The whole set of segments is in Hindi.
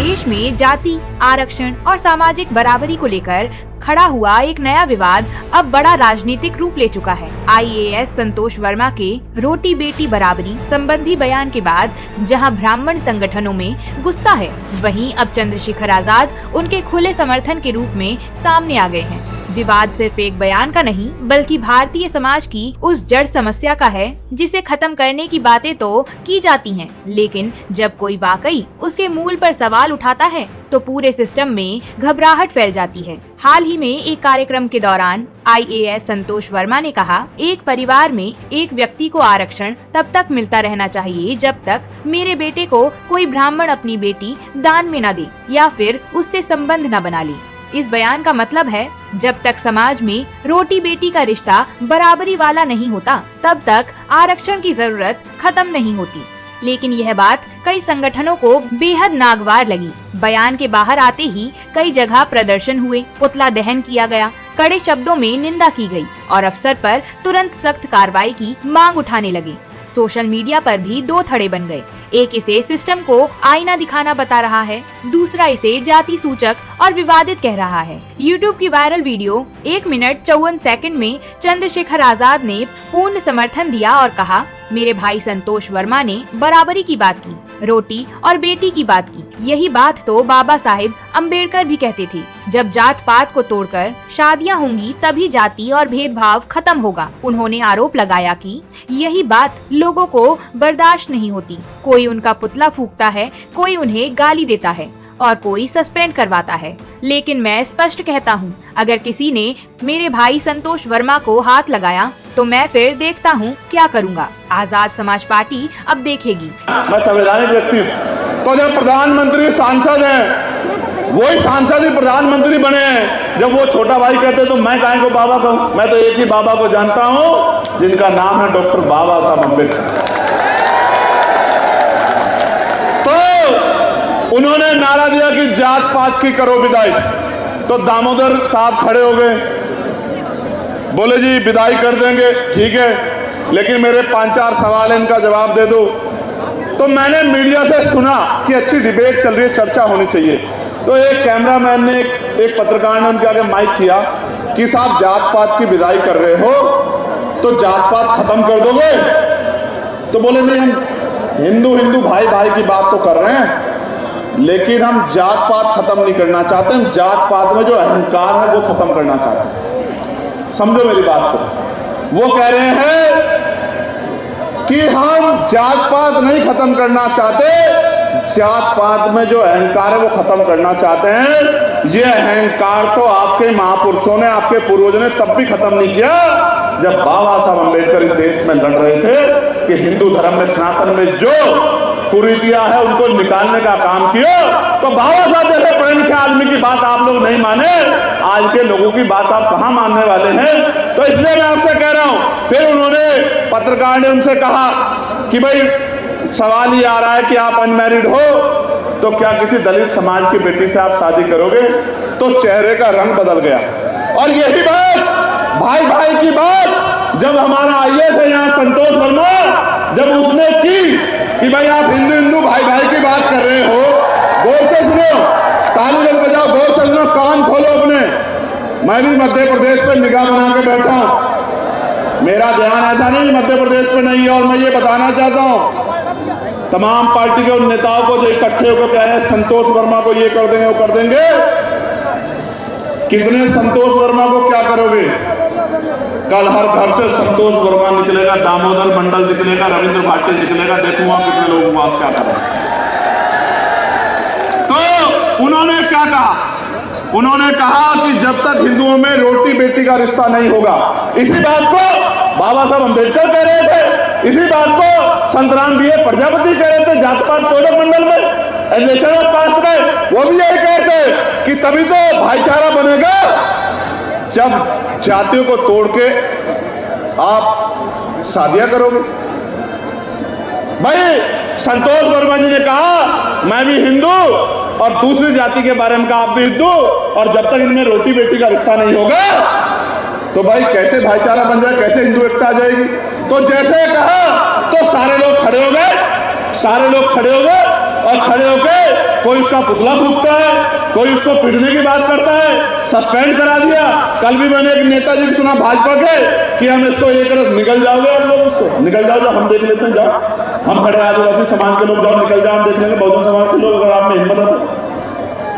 देश में जाति, आरक्षण और सामाजिक बराबरी को लेकर खड़ा हुआ एक नया विवाद अब बड़ा राजनीतिक रूप ले चुका है। IAS संतोष वर्मा के रोटी बेटी बराबरी संबंधी बयान के बाद जहां ब्राह्मण संगठनों में गुस्सा है, वहीं अब चंद्रशेखर आजाद उनके खुले समर्थन के रूप में सामने आ गए हैं। विवाद सिर्फ एक बयान का नहीं, बल्कि भारतीय समाज की उस जड़ समस्या का है जिसे खत्म करने की बातें तो की जाती हैं, लेकिन जब कोई वाकई उसके मूल पर सवाल उठाता है तो पूरे सिस्टम में घबराहट फैल जाती है। हाल ही में एक कार्यक्रम के दौरान IAS संतोष वर्मा ने कहा, एक परिवार में एक व्यक्ति को आरक्षण तब तक मिलता रहना चाहिए जब तक मेरे बेटे को कोई ब्राह्मण अपनी बेटी दान में न दे या फिर उससे संबंध न बना ले। इस बयान का मतलब है, जब तक समाज में रोटी बेटी का रिश्ता बराबरी वाला नहीं होता, तब तक आरक्षण की जरूरत खत्म नहीं होती। लेकिन यह बात कई संगठनों को बेहद नागवार लगी। बयान के बाहर आते ही कई जगह प्रदर्शन हुए, पुतला दहन किया गया, कड़े शब्दों में निंदा की गई और अफसर पर तुरंत सख्त कार्रवाई की मांग उठाने लगे। सोशल मीडिया पर भी दो थड़े बन गए। एक इसे सिस्टम को आईना दिखाना बता रहा है, दूसरा इसे जाति सूचक और विवादित कह रहा है। YouTube की वायरल वीडियो 1 मिनट 54 सेकंड में चंद्रशेखर आजाद ने पूर्ण समर्थन दिया और कहा, मेरे भाई संतोष वर्मा ने बराबरी की बात की, रोटी और बेटी की बात की। यही बात तो बाबा साहेब अम्बेडकर भी कहते थे, जब जात पात को तोड़कर शादियां होंगी तभी जाति और भेदभाव खत्म होगा। उन्होंने आरोप लगाया कि यही बात लोगों को बर्दाश्त नहीं होती। कोई उनका पुतला फूंकता है, कोई उन्हें गाली देता है और कोई सस्पेंड करवाता है। लेकिन मैं स्पष्ट कहता हूँ, अगर किसी ने मेरे भाई संतोष वर्मा को हाथ लगाया तो मैं फिर देखता हूँ क्या करूँगा। आजाद समाज पार्टी अब देखेगी। मैं संवैधानिक व्यक्ति हूँ, तो जब प्रधानमंत्री सांसद हैं, वही सांसद ही प्रधानमंत्री बने हैं। जब वो छोटा भाई कहते तो मैं काहे को बाबा कहूँ? मैं तो एक ही बाबा को जानता हूँ जिनका नाम है डॉक्टर बाबा साहब अम्बेडकर। तो उन्होंने नारा दिया कि जात पात की करो विदाई, तो दामोदर साहब खड़े हो गए, बोले जी विदाई कर देंगे, ठीक है, लेकिन मेरे 5-4 सवाल इनका जवाब दे दो। तो मैंने मीडिया से सुना कि अच्छी डिबेट चल रही है, चर्चा होनी चाहिए। तो एक कैमरामैन ने, एक पत्रकार ने उनके आगे माइक किया कि साहब जात पात की विदाई कर रहे हो तो जात पात खत्म कर दोगे? तो बोले नहीं, हम हिंदू भाई भाई की बात तो कर रहे हैं, लेकिन हम जात पात खत्म नहीं करना चाहते। हम जात पात में जो अहंकार है वो खत्म करना चाहते हैं। समझो मेरी बात को। वो कह रहे हैं कि हम जात पात नहीं खत्म करना चाहते, जात पात में जो अहंकार है वो खत्म करना चाहते हैं। ये अहंकार तो आपके महापुरुषों ने, आपके पूर्वजों ने तब भी खत्म नहीं किया जब बाबा साहब अम्बेडकर इस देश में लड़ रहे थे कि हिंदू धर्म में, सनातन में जो कुरीतियां है उनको निकालने का काम किया। तो बाबा साहब जैसे पढ़े लिखे आदमी की बात आप लोग नहीं माने, आज के लोगों की बात आप कहां मानने वाले हैं? तो इसलिए मैं आपसे कह रहा हूं। फिर उन्होंने, पत्रकार ने उनसे कहा कि भाई सवाल ये आ रहा है कि आप अनमैरिड हो, तो क्या किसी दलित समाज की बेटी से आप शादी करोगे? तो चेहरे का रंग बदल गया। और यही बात, भाई भाई की बात, जब हमारा IAS है यहाँ संतोष वर्मा, जब उसने की कि भाई आप हिंदू भाई भाई की बात कर रहे हो, गौर से सुनो, ताली मत बजाओ, गौर से सुनो, कान खोलो अपने। मैं भी मध्य प्रदेश पे निगाह बना के बैठा हूं, मेरा ध्यान ऐसा नहीं मध्य प्रदेश पे नहीं है। और मैं ये बताना चाहता हूं तमाम पार्टी के उन नेताओं को जो इकट्ठे होकर कह रहे हैं संतोष वर्मा को ये कर देंगे, वो कर देंगे, कितने संतोष वर्मा को क्या करोगे? कल हर घर से संतोष वर्मा निकलेगा, दामोदर मंडल निकलेगा, रविंद्र भाटी निकलेगा, देखूंगा कितने लोग आप क्या करें। तो उन्होंने क्या कहा? उन्होंने कहा कि जब तक हिंदुओं में रोटी बेटी का रिश्ता नहीं होगा, इसी बात को बाबा साहब अम्बेडकर कह रहे थे, इसी बात को संतराम BA प्रजापति कह रहे थे, जात पात तोड़क मंडल में, रिलेशन ऑफ कास्ट में, वो भी यही कहते कि तभी तो भाईचारा बनेगा जब जातियों को तोड़ के आप शादियां करोगे। भाई संतोष वर्मा जी ने कहा मैं भी हिंदू, और दूसरी जाति के बारे में कहा आप भी हिंदू, और जब तक इनमें रोटी बेटी का रिश्ता नहीं होगा तो भाई कैसे भाईचारा बन जाए, कैसे हिंदू एकता आ जाएगी? तो जैसे कहा तो सारे लोग खड़े हो गए, सारे लोग खड़े हो गए और खड़े होकर कोई उसका पुतला फूंकता है, कोई उसको पीटने की बात करता है, सस्पेंड करा दिया। कल भी मैंने एक नेताजी को सुना भाजपा के कि हम इसको ये कर, निकल जाओगे आप लोग, उसको निकल जाओ, हम देख लेते हैं, जाओ, हम खड़े आदिवासी समाज के लोग, जाओ निकल जाओ, हम देख लेंगे बहुजन समाज के लोग, अगर आप में हिम्मत है तो।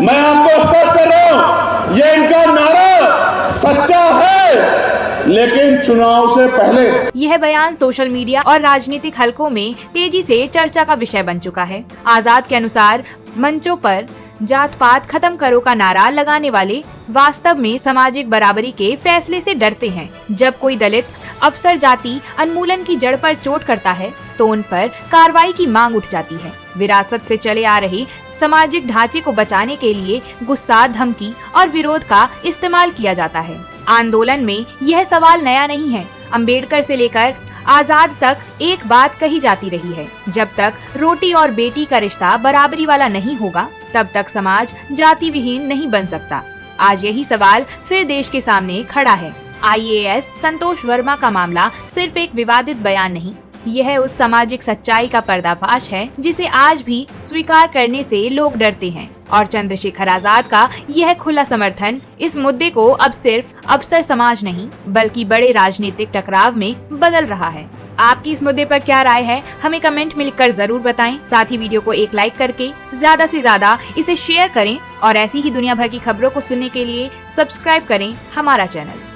मैं आपको स्पष्ट कर रहा हूं, ये इनका नारा सच्चा है, लेकिन चुनाव से पहले। यह बयान सोशल मीडिया और राजनीतिक हलकों में तेजी से चर्चा का विषय बन चुका है। आजाद के अनुसार मंचों पर जात पात खत्म करो का नारा लगाने वाले वास्तव में सामाजिक बराबरी के फैसले से डरते हैं। जब कोई दलित अफसर जाति उन्मूलन की जड़ पर चोट करता है तो उन पर कार्रवाई की मांग उठ जाती है। विरासत से चले आ रही सामाजिक ढांचे को बचाने के लिए गुस्सा, धमकी और विरोध का इस्तेमाल किया जाता है। आंदोलन में यह सवाल नया नहीं है। अंबेडकर से लेकर आजाद तक एक बात कही जाती रही है, जब तक रोटी और बेटी का रिश्ता बराबरी वाला नहीं होगा तब तक समाज जाति विहीन नहीं बन सकता। आज यही सवाल फिर देश के सामने खड़ा है। IAS संतोष वर्मा का मामला सिर्फ एक विवादित बयान नहीं, यह उस सामाजिक सच्चाई का पर्दाफाश है जिसे आज भी स्वीकार करने से लोग डरते हैं। और चंद्रशेखर आजाद का यह खुला समर्थन इस मुद्दे को अब सिर्फ अफसर समाज नहीं बल्कि बड़े राजनीतिक टकराव में बदल रहा है। आपकी इस मुद्दे पर क्या राय है, हमें कमेंट में लिखकर जरूर बताएं। साथ ही वीडियो को एक लाइक करके ज्यादा से ज्यादा इसे शेयर करें और ऐसी ही दुनिया भर की खबरों को सुनने के लिए सब्सक्राइब करें हमारा चैनल।